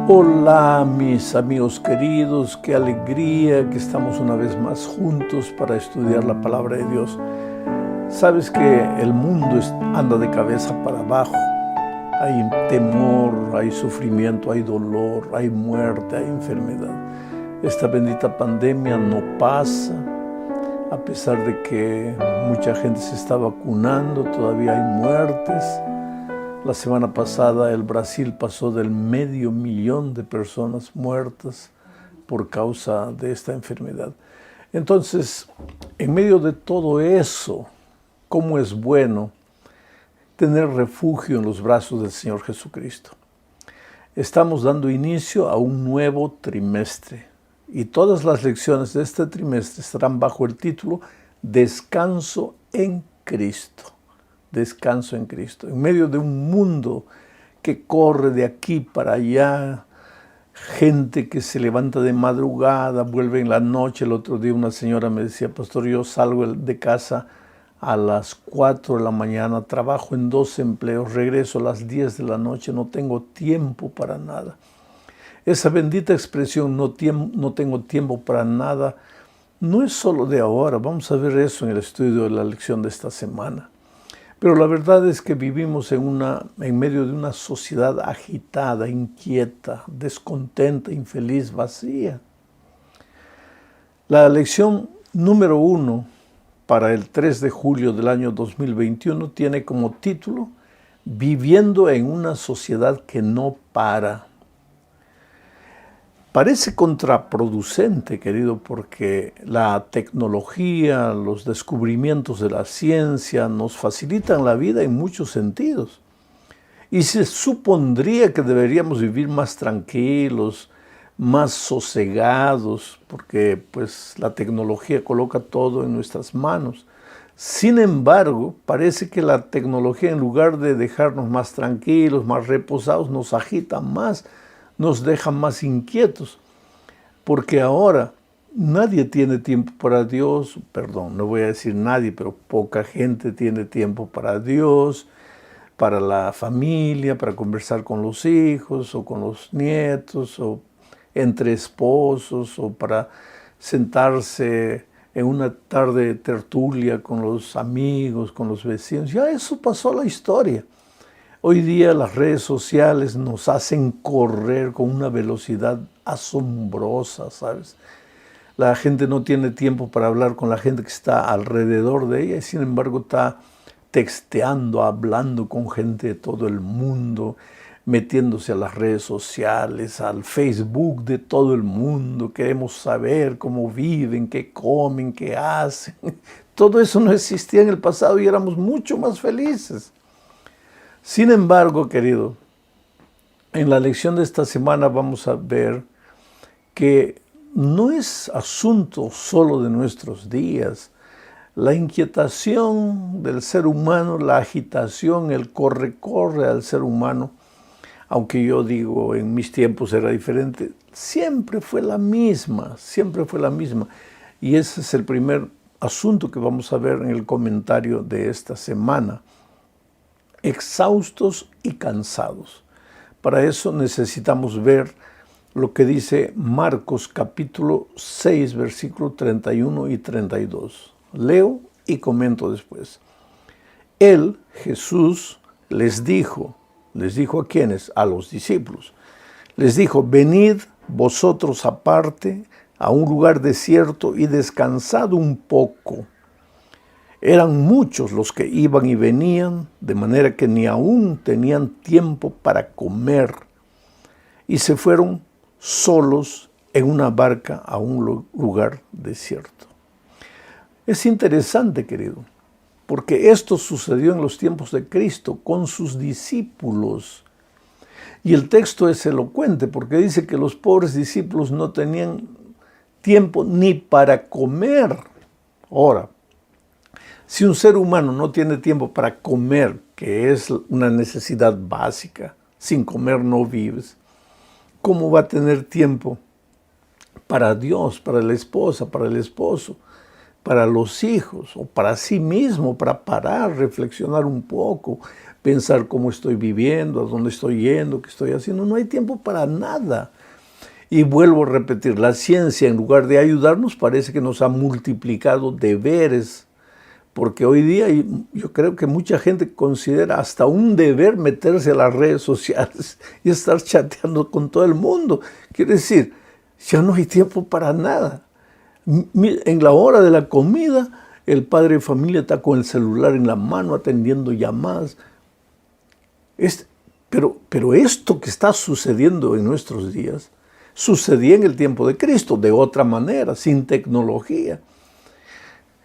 Hola mis amigos queridos, qué alegría que estamos una vez más juntos para estudiar la palabra de Dios. Sabes que el mundo anda de cabeza para abajo. Hay temor, hay sufrimiento, hay dolor, hay muerte, hay enfermedad. Esta bendita pandemia no pasa, a pesar de que mucha gente se está vacunando, todavía hay muertes. La semana pasada el Brasil pasó del 500,000 de personas muertas por causa de esta enfermedad. Entonces, en medio de todo eso, ¿cómo es bueno tener refugio en los brazos del Señor Jesucristo? Estamos dando inicio a un nuevo trimestre y todas las lecciones de este trimestre estarán bajo el título Descanso en Cristo. Descanso en Cristo. En medio de un mundo que corre de aquí para allá, gente que se levanta de madrugada, vuelve en la noche. El otro día una señora me decía: pastor, yo salgo de casa a las 4 de la mañana, trabajo en 2 empleos, regreso a las 10 de la noche, no tengo tiempo para nada. Esa bendita expresión, no tengo tiempo para nada, no es solo de ahora. Vamos a ver eso en el estudio de la lección de esta semana. Pero la verdad es que vivimos en medio de una sociedad agitada, inquieta, descontenta, infeliz, vacía. La lección número 1 para el 3 de julio del año 2021 tiene como título Viviendo en una sociedad que no para. Parece contraproducente, querido, porque la tecnología, los descubrimientos de la ciencia nos facilitan la vida en muchos sentidos. Y se supondría que deberíamos vivir más tranquilos, más sosegados, porque pues la tecnología coloca todo en nuestras manos. Sin embargo, parece que la tecnología, en lugar de dejarnos más tranquilos, más reposados, nos agita más, nos deja más inquietos, porque ahora nadie tiene tiempo para Dios. Perdón, no voy a decir nadie, pero poca gente tiene tiempo para Dios, para la familia, para conversar con los hijos o con los nietos, o entre esposos, o para sentarse en una tarde de tertulia con los amigos, con los vecinos. Ya eso pasó a la historia. Hoy día las redes sociales nos hacen correr con una velocidad asombrosa, ¿sabes? La gente no tiene tiempo para hablar con la gente que está alrededor de ella y sin embargo está texteando, hablando con gente de todo el mundo, metiéndose a las redes sociales, al Facebook de todo el mundo. Queremos saber cómo viven, qué comen, qué hacen. Todo eso no existía en el pasado y éramos mucho más felices. Sin embargo, querido, en la lección de esta semana vamos a ver que no es asunto solo de nuestros días. La inquietación del ser humano, la agitación, el corre-corre al ser humano, aunque yo digo en mis tiempos era diferente, siempre fue la misma, siempre fue la misma. Y ese es el primer asunto que vamos a ver en el comentario de esta semana. Exhaustos y cansados. Para eso necesitamos ver lo que dice Marcos capítulo 6, versículo 31 y 32. Leo y comento después. Él, Jesús, les dijo ¿a quiénes? A los discípulos. Les dijo: venid vosotros aparte a un lugar desierto y descansad un poco. Eran muchos los que iban y venían, de manera que ni aún tenían tiempo para comer. Y se fueron solos en una barca a un lugar desierto. Es interesante, querido, porque esto sucedió en los tiempos de Cristo con sus discípulos. Y el texto es elocuente porque dice que los pobres discípulos no tenían tiempo ni para comer. Ahora, si un ser humano no tiene tiempo para comer, que es una necesidad básica, sin comer no vives, ¿cómo va a tener tiempo para Dios, para la esposa, para el esposo, para los hijos o para sí mismo, para parar, reflexionar un poco, pensar cómo estoy viviendo, a dónde estoy yendo, qué estoy haciendo. No hay tiempo para nada. Y vuelvo a repetir, la ciencia, en lugar de ayudarnos, parece que nos ha multiplicado deberes, porque hoy día yo creo que mucha gente considera hasta un deber meterse a las redes sociales y estar chateando con todo el mundo. Quiere decir, ya no hay tiempo para nada. En la hora de la comida, el padre de familia está con el celular en la mano atendiendo llamadas. Pero esto que está sucediendo en nuestros días, sucedía en el tiempo de Cristo, de otra manera, sin tecnología.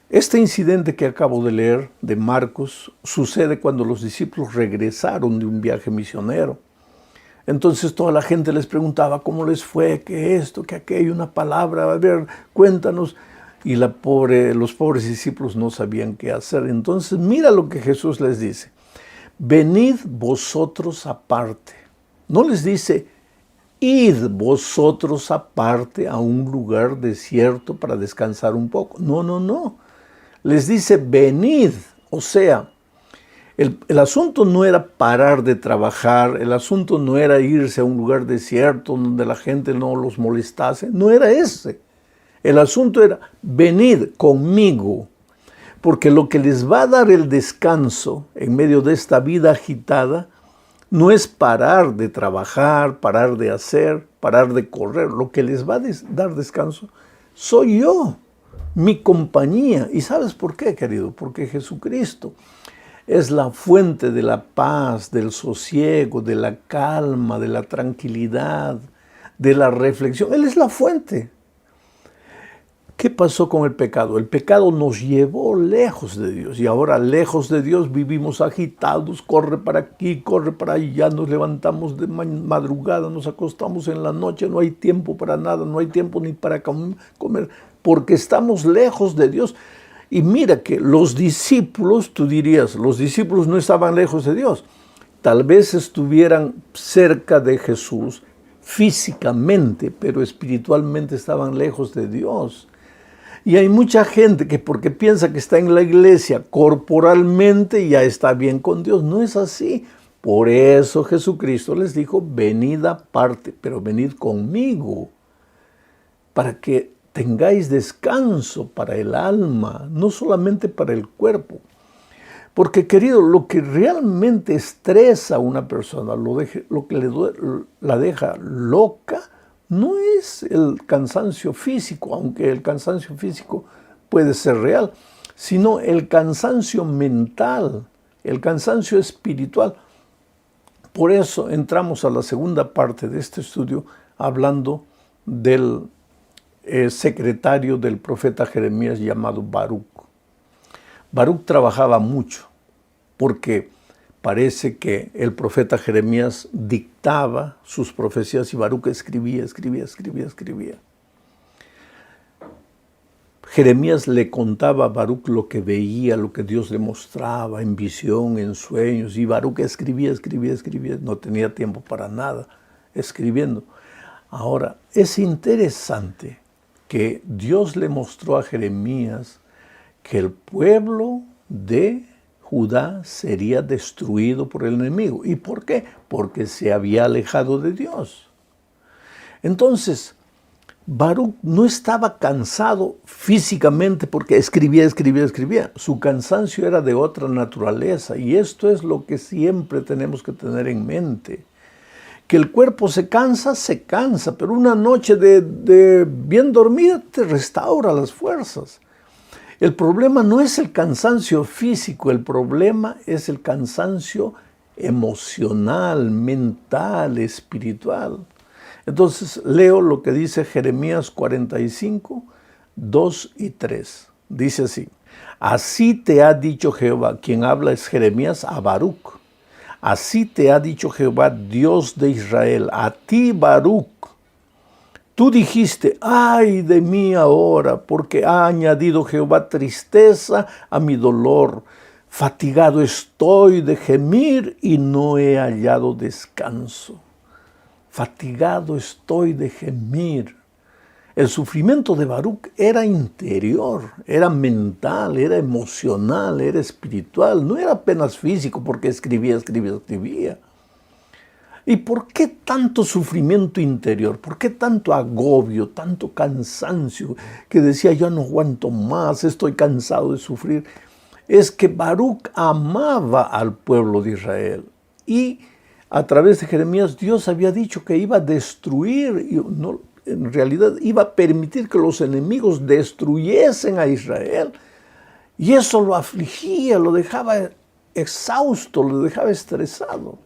Este incidente que acabo de leer de Marcos sucede cuando los discípulos regresaron de un viaje misionero. Entonces toda la gente les preguntaba cómo les fue, qué esto, qué aquello, una palabra, a ver, cuéntanos. Y los pobres discípulos no sabían qué hacer. Entonces mira lo que Jesús les dice. Venid vosotros aparte. No les dice, id vosotros aparte a un lugar desierto para descansar un poco. No, no, no. Les dice, venid. O sea, el asunto no era parar de trabajar, el asunto no era irse a un lugar desierto donde la gente no los molestase, no era ese. El asunto era, venid conmigo, porque lo que les va a dar el descanso en medio de esta vida agitada no es parar de trabajar, parar de hacer, parar de correr. Lo que les va a dar descanso soy yo, mi compañía. ¿Y sabes por qué, querido? Porque Jesucristo es la fuente de la paz, del sosiego, de la calma, de la tranquilidad, de la reflexión. Él es la fuente. ¿Qué pasó con el pecado? El pecado nos llevó lejos de Dios y ahora lejos de Dios vivimos agitados, corre para aquí, corre para allá, nos levantamos de madrugada, nos acostamos en la noche, no hay tiempo para nada, no hay tiempo ni para comer, porque estamos lejos de Dios. Y mira que los discípulos, tú dirías, los discípulos no estaban lejos de Dios, tal vez estuvieran cerca de Jesús físicamente, pero espiritualmente estaban lejos de Dios. Y hay mucha gente que porque piensa que está en la iglesia corporalmente ya está bien con Dios. No es así. Por eso Jesucristo les dijo, venid aparte, pero venid conmigo, para que tengáis descanso para el alma, no solamente para el cuerpo. Porque, querido, lo que realmente estresa a una persona, lo que la deja loca, no es el cansancio físico, aunque el cansancio físico puede ser real, sino el cansancio mental, el cansancio espiritual. Por eso entramos a la segunda parte de este estudio hablando del secretario del profeta Jeremías llamado Baruc. Baruc trabajaba mucho porque parece que el profeta Jeremías dictaba sus profecías y Baruc escribía. Jeremías le contaba a Baruc lo que veía, lo que Dios le mostraba en visión, en sueños, y Baruc escribía, no tenía tiempo para nada escribiendo. Ahora, es interesante que Dios le mostró a Jeremías que el pueblo de Judá sería destruido por el enemigo. ¿Y por qué? Porque se había alejado de Dios. Entonces, Baruc no estaba cansado físicamente porque escribía. Su cansancio era de otra naturaleza y esto es lo que siempre tenemos que tener en mente. Que el cuerpo se cansa, pero una noche de bien dormida te restaura las fuerzas. El problema no es el cansancio físico, el problema es el cansancio emocional, mental, espiritual. Entonces leo lo que dice Jeremías 45, 2 y 3. Dice así, así te ha dicho Jehová, quien habla es Jeremías a Baruc. Así te ha dicho Jehová, Dios de Israel, a ti Baruc. Tú dijiste, ay de mí ahora, porque ha añadido Jehová tristeza a mi dolor. Fatigado estoy de gemir y no he hallado descanso. Fatigado estoy de gemir. El sufrimiento de Baruc era interior, era mental, era emocional, era espiritual, no era apenas físico porque escribía. ¿Y por qué tanto sufrimiento interior? ¿Por qué tanto agobio, tanto cansancio? Que decía, yo no aguanto más, estoy cansado de sufrir. Es que Baruc amaba al pueblo de Israel. Y a través de Jeremías, Dios había dicho que iba a destruir, en realidad iba a permitir que los enemigos destruyesen a Israel. Y eso lo afligía, lo dejaba exhausto, lo dejaba estresado.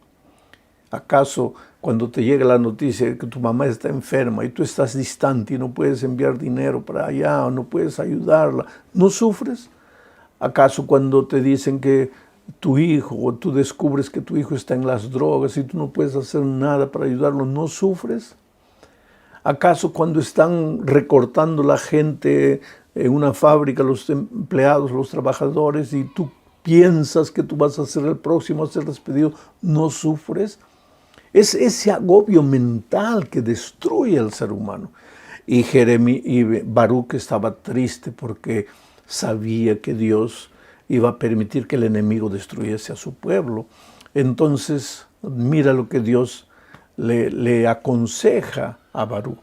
¿Acaso cuando te llega la noticia de que tu mamá está enferma y tú estás distante y no puedes enviar dinero para allá o no puedes ayudarla, no sufres? ¿Acaso cuando te dicen que tu hijo o tú descubres que tu hijo está en las drogas y tú no puedes hacer nada para ayudarlo, no sufres? ¿Acaso cuando están recortando la gente en una fábrica, los empleados, los trabajadores, y tú piensas que tú vas a ser el próximo a ser despedido, no sufres? Es ese agobio mental que destruye al ser humano. Y Baruc estaba triste porque sabía que Dios iba a permitir que el enemigo destruyese a su pueblo. Entonces, mira lo que Dios le aconseja a Baruc.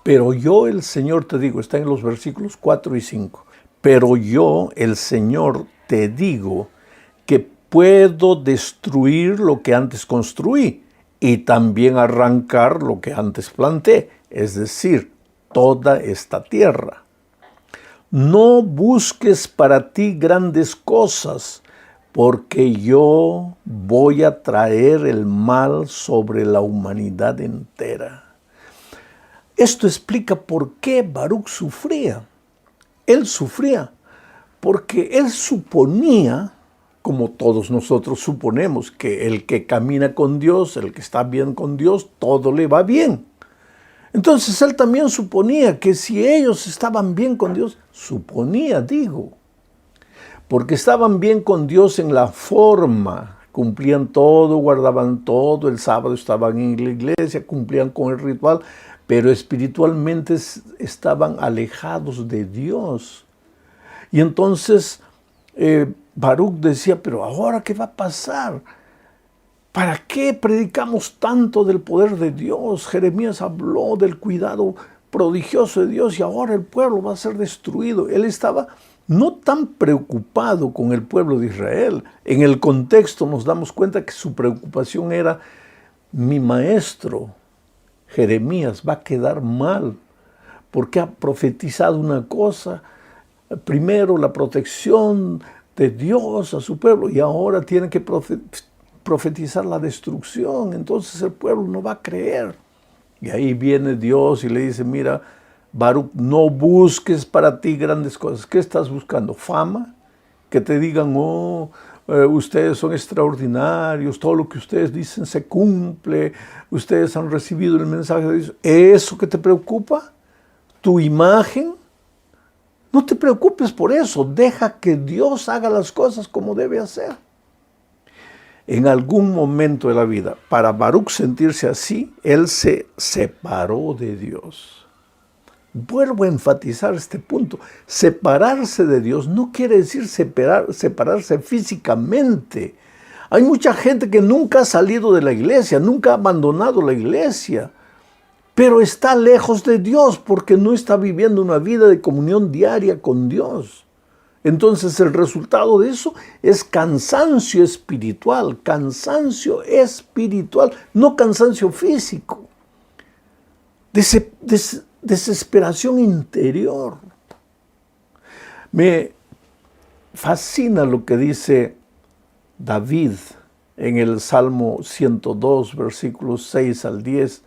Pero yo, el Señor, te digo, está en los versículos 4 y 5. Pero yo, el Señor, te digo que puedo destruir lo que antes construí y también arrancar lo que antes planté, es decir, toda esta tierra. No busques para ti grandes cosas, porque yo voy a traer el mal sobre la humanidad entera. Esto explica por qué Baruc sufría. Él sufría porque él suponía, como todos nosotros suponemos, que el que camina con Dios, el que está bien con Dios, todo le va bien. Entonces él también suponía que si ellos estaban bien con Dios, porque estaban bien con Dios en la forma, cumplían todo, guardaban todo, el sábado estaban en la iglesia, cumplían con el ritual, pero espiritualmente estaban alejados de Dios. Y entonces Baruc decía, pero ahora ¿qué va a pasar? ¿Para qué predicamos tanto del poder de Dios? Jeremías habló del cuidado prodigioso de Dios y ahora el pueblo va a ser destruido. Él estaba no tan preocupado con el pueblo de Israel. En el contexto nos damos cuenta que su preocupación era, mi maestro Jeremías va a quedar mal porque ha profetizado una cosa, primero la protección de Dios a su pueblo y ahora tiene que profetizar la destrucción, entonces el pueblo no va a creer. Y ahí viene Dios y le dice, mira, Baruc, no busques para ti grandes cosas. ¿Qué estás buscando? ¿Fama? Que te digan, ustedes son extraordinarios, todo lo que ustedes dicen se cumple, ustedes han recibido el mensaje de Dios. ¿Eso que te preocupa? ¿Tu imagen? No te preocupes por eso, deja que Dios haga las cosas como debe hacer. En algún momento de la vida, para Baruc sentirse así, él se separó de Dios. Vuelvo a enfatizar este punto. Separarse de Dios no quiere decir separarse físicamente. Hay mucha gente que nunca ha salido de la iglesia, nunca ha abandonado la iglesia, pero está lejos de Dios porque no está viviendo una vida de comunión diaria con Dios. Entonces el resultado de eso es cansancio espiritual, no cansancio físico, desesperación interior. Me fascina lo que dice David en el Salmo 102, versículos 6 al 10,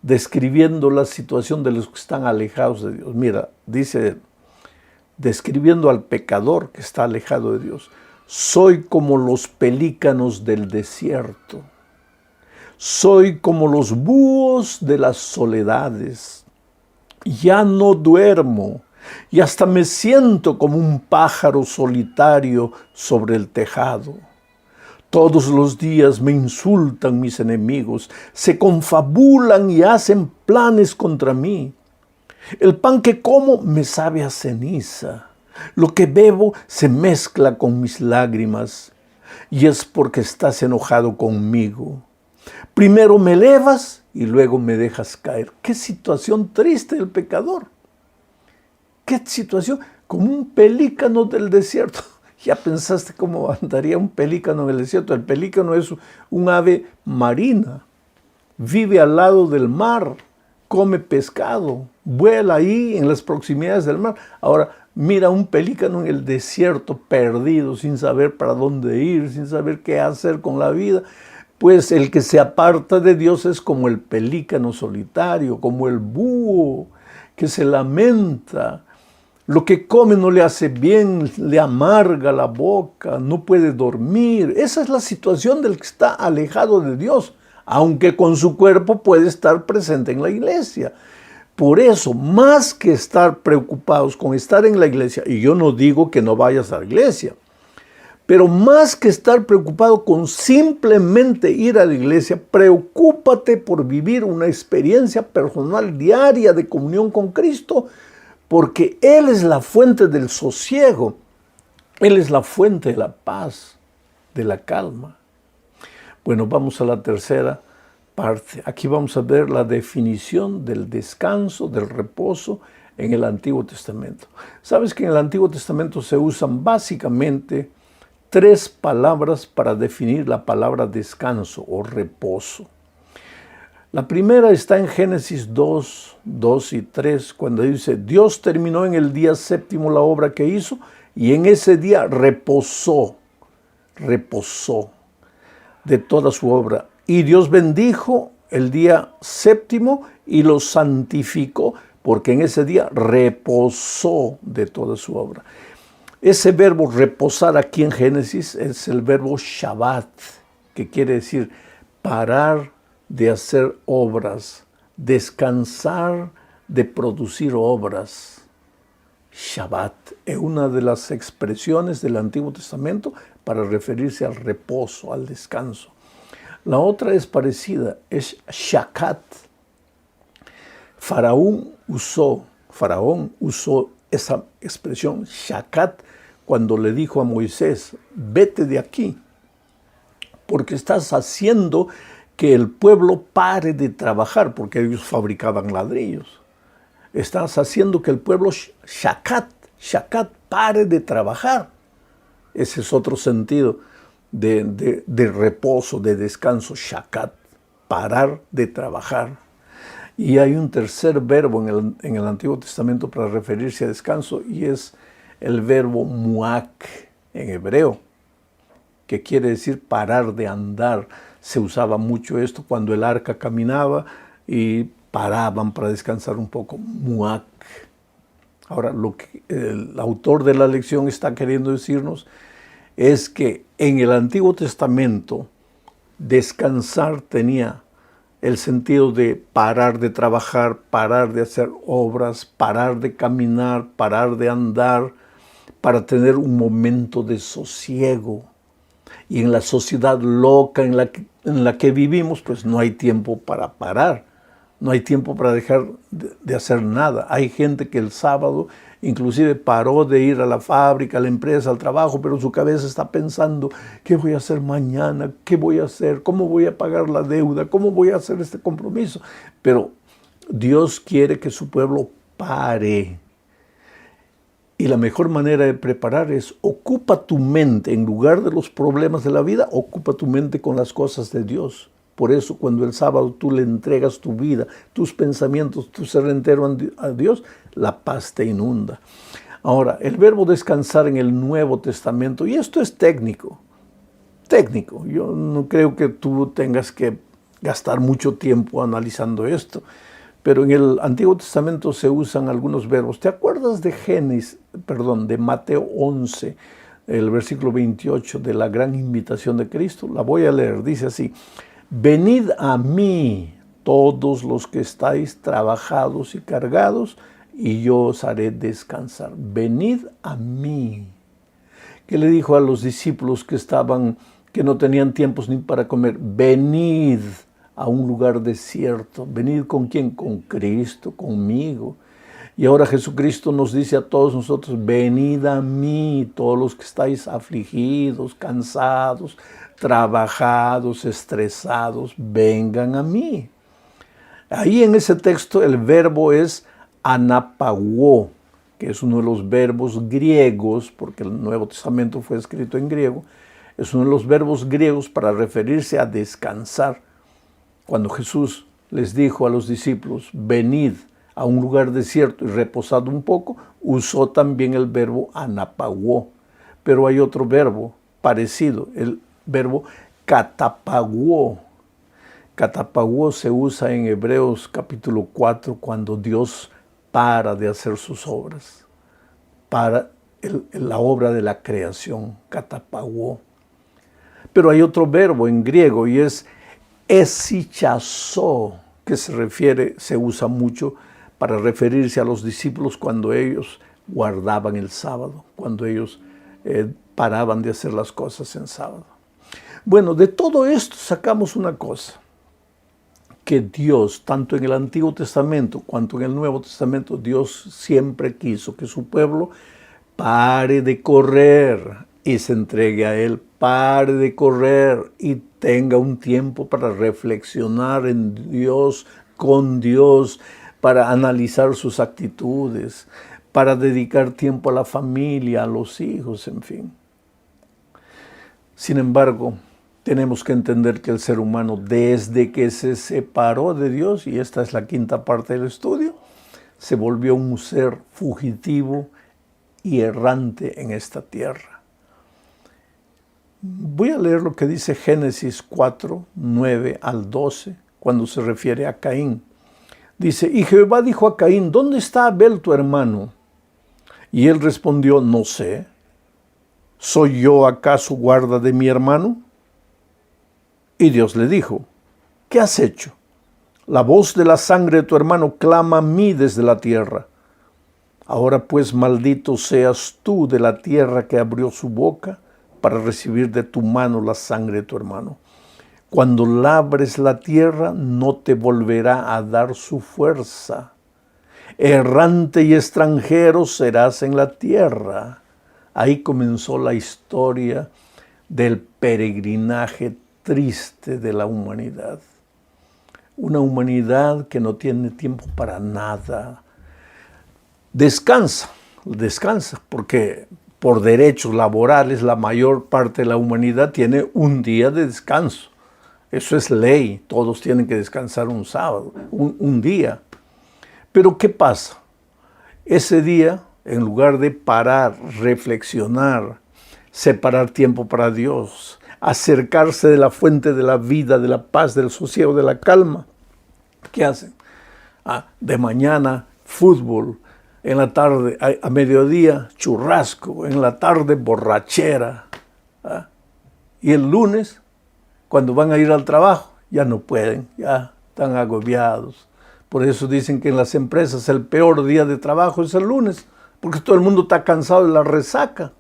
describiendo la situación de los que están alejados de Dios. Mira, dice, describiendo al pecador que está alejado de Dios, soy como los pelícanos del desierto, soy como los búhos de las soledades, ya no duermo y hasta me siento como un pájaro solitario sobre el tejado. Todos los días me insultan mis enemigos, se confabulan y hacen planes contra mí. El pan que como me sabe a ceniza. Lo que bebo se mezcla con mis lágrimas. Y es porque estás enojado conmigo. Primero me elevas y luego me dejas caer. Qué situación triste del pecador. Qué situación, como un pelícano del desierto. ¿Ya pensaste cómo andaría un pelícano en el desierto? El pelícano es un ave marina. Vive al lado del mar, come pescado, vuela ahí en las proximidades del mar. Ahora, mira un pelícano en el desierto, perdido, sin saber para dónde ir, sin saber qué hacer con la vida. Pues el que se aparta de Dios es como el pelícano solitario, como el búho que se lamenta. Lo que come no le hace bien, le amarga la boca, no puede dormir. Esa es la situación del que está alejado de Dios, aunque con su cuerpo puede estar presente en la iglesia. Por eso, más que estar preocupados con estar en la iglesia, y yo no digo que no vayas a la iglesia, pero más que estar preocupado con simplemente ir a la iglesia, preocúpate por vivir una experiencia personal diaria de comunión con Cristo, porque Él es la fuente del sosiego, Él es la fuente de la paz, de la calma. Bueno, vamos a la tercera parte. Aquí vamos a ver la definición del descanso, del reposo en el Antiguo Testamento. Sabes que en el Antiguo Testamento se usan básicamente 3 palabras para definir la palabra descanso o reposo. La primera está en Génesis 2, 2 y 3, cuando dice, Dios terminó en el día séptimo la obra que hizo y en ese día reposó de toda su obra. Y Dios bendijo el día séptimo y lo santificó, porque en ese día reposó de toda su obra. Ese verbo reposar aquí en Génesis es el verbo Shabbat, que quiere decir parar de hacer obras, descansar de producir obras. Shabbat es una de las expresiones del Antiguo Testamento para referirse al reposo, al descanso. La otra es parecida, es Shakat. Faraón usó esa expresión Shakat cuando le dijo a Moisés, vete de aquí, porque estás haciendo que el pueblo pare de trabajar, porque ellos fabricaban ladrillos. Estás haciendo que el pueblo Shakat pare de trabajar. Ese es otro sentido de reposo, de descanso, Shakat, parar de trabajar. Y hay un tercer verbo en el Antiguo Testamento para referirse a descanso, y es el verbo muak en hebreo, que quiere decir parar de andar. Se usaba mucho esto cuando el arca caminaba y paraban para descansar un poco, muak. Ahora, lo que el autor de la lección está queriendo decirnos es que en el Antiguo Testamento descansar tenía el sentido de parar de trabajar, parar de hacer obras, parar de caminar, parar de andar, para tener un momento de sosiego. Y en la sociedad loca en la que vivimos, pues no hay tiempo para parar, no hay tiempo para dejar de hacer nada. Hay gente que el sábado inclusive paró de ir a la fábrica, a la empresa, al trabajo, pero su cabeza está pensando, ¿qué voy a hacer mañana? ¿Qué voy a hacer? ¿Cómo voy a pagar la deuda? ¿Cómo voy a hacer este compromiso? Pero Dios quiere que su pueblo pare. Y la mejor manera de preparar es ocupa tu mente, en lugar de los problemas de la vida, ocupa tu mente con las cosas de Dios. Por eso cuando el sábado tú le entregas tu vida, tus pensamientos, tu ser entero a Dios, la paz te inunda. Ahora, el verbo descansar en el Nuevo Testamento, y esto es técnico, yo no creo que tú tengas que gastar mucho tiempo analizando esto, pero en el Antiguo Testamento se usan algunos verbos. ¿Te acuerdas de Mateo 11, el versículo 28 de la gran invitación de Cristo? La voy a leer, dice así, venid a mí todos los que estáis trabajados y cargados, y yo os haré descansar. Venid a mí. ¿Qué le dijo a los discípulos que no tenían tiempos ni para comer? Venid a un lugar desierto. ¿Venid con quién? Con Cristo, conmigo. Y ahora Jesucristo nos dice a todos nosotros, venid a mí, todos los que estáis afligidos, cansados, trabajados, estresados, vengan a mí. Ahí en ese texto el verbo es anapagó, que es uno de los verbos griegos, porque el Nuevo Testamento fue escrito en griego, es uno de los verbos griegos para referirse a descansar. Cuando Jesús les dijo a los discípulos, venid a un lugar desierto y reposad un poco, usó también el verbo anapagó. Pero hay otro verbo parecido, el verbo catapagó. Catapagó se usa en Hebreos capítulo 4 cuando Dios para de hacer sus obras, para la obra de la creación, catapagó. Pero hay otro verbo en griego y es esichazó, que se usa mucho para referirse a los discípulos cuando ellos guardaban el sábado, cuando ellos paraban de hacer las cosas en sábado. Bueno, de todo esto sacamos una cosa, que Dios, tanto en el Antiguo Testamento cuanto en el Nuevo Testamento, Dios siempre quiso que su pueblo pare de correr y se entregue a Él, pare de correr y tenga un tiempo para reflexionar en Dios, con Dios, para analizar sus actitudes, para dedicar tiempo a la familia, a los hijos, en fin. Sin embargo, tenemos que entender que el ser humano, desde que se separó de Dios, y esta es la quinta parte del estudio, se volvió un ser fugitivo y errante en esta tierra. Voy a leer lo que dice Génesis 4, 9 al 12, cuando se refiere a Caín. Dice, y Jehová dijo a Caín, ¿dónde está Abel tu hermano? Y él respondió, no sé. ¿Soy yo acaso guarda de mi hermano? Y Dios le dijo, ¿qué has hecho? La voz de la sangre de tu hermano clama a mí desde la tierra. Ahora pues maldito seas tú de la tierra que abrió su boca para recibir de tu mano la sangre de tu hermano. Cuando labres la tierra, no te volverá a dar su fuerza. Errante y extranjero serás en la tierra. Ahí comenzó la historia del peregrinaje triste de la humanidad. Una humanidad que no tiene tiempo para nada. Descansa, porque por derechos laborales la mayor parte de la humanidad tiene un día de descanso. Eso es ley, todos tienen que descansar un sábado, un día. Pero ¿qué pasa? Ese día, en lugar de parar, reflexionar, separar tiempo para Dios, acercarse de la fuente de la vida, de la paz, del sosiego, de la calma, ¿qué hacen? De mañana, fútbol, en la tarde, a mediodía, churrasco, en la tarde, borrachera. Y el lunes, cuando van a ir al trabajo, ya no pueden, ya están agobiados. Por eso dicen que en las empresas el peor día de trabajo es el lunes, porque todo el mundo está cansado de la resaca.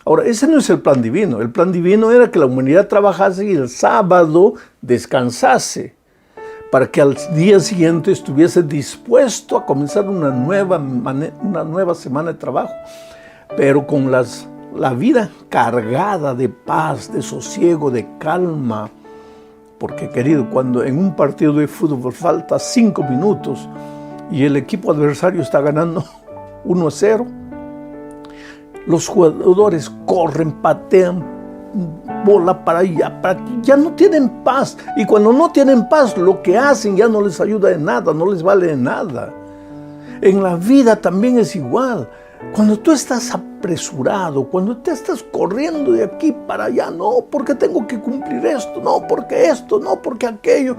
Ahora, ese no es el plan divino. El plan divino era que la humanidad trabajase y el sábado descansase, para que al día siguiente estuviese dispuesto a comenzar una nueva semana de trabajo, pero con la vida cargada de paz, de sosiego, de calma. Porque, querido, cuando en un partido de fútbol falta 5 minutos y el equipo adversario está ganando 1-0, los jugadores corren, patean, bola para allá, para aquí, ya no tienen paz. Y cuando no tienen paz, lo que hacen ya no les ayuda de nada, no les vale de nada. En la vida también es igual. Cuando tú estás apresurado, cuando te estás corriendo de aquí para allá, no, porque tengo que cumplir esto, no, porque aquello,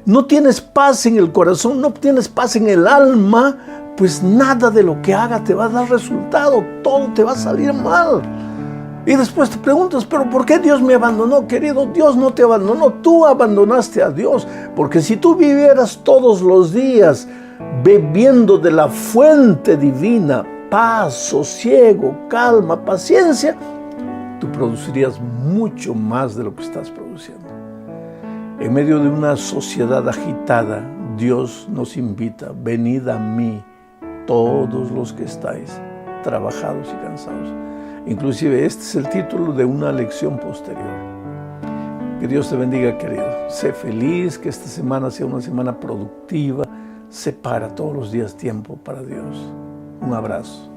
no tienes paz en el corazón, no tienes paz en el alma, pues nada de lo que haga te va a dar resultado, todo te va a salir mal. Y después te preguntas, ¿pero por qué Dios me abandonó? Querido, Dios no te abandonó, tú abandonaste a Dios, porque si tú vivieras todos los días bebiendo de la fuente divina, paz, sosiego, calma, paciencia, tú producirías mucho más de lo que estás produciendo. En medio de una sociedad agitada, Dios nos invita, venid a mí, todos los que estáis trabajados y cansados. Inclusive este es el título de una lección posterior. Que Dios te bendiga, querido. Sé feliz, que esta semana sea una semana productiva. Separa todos los días tiempo para Dios. Un abrazo.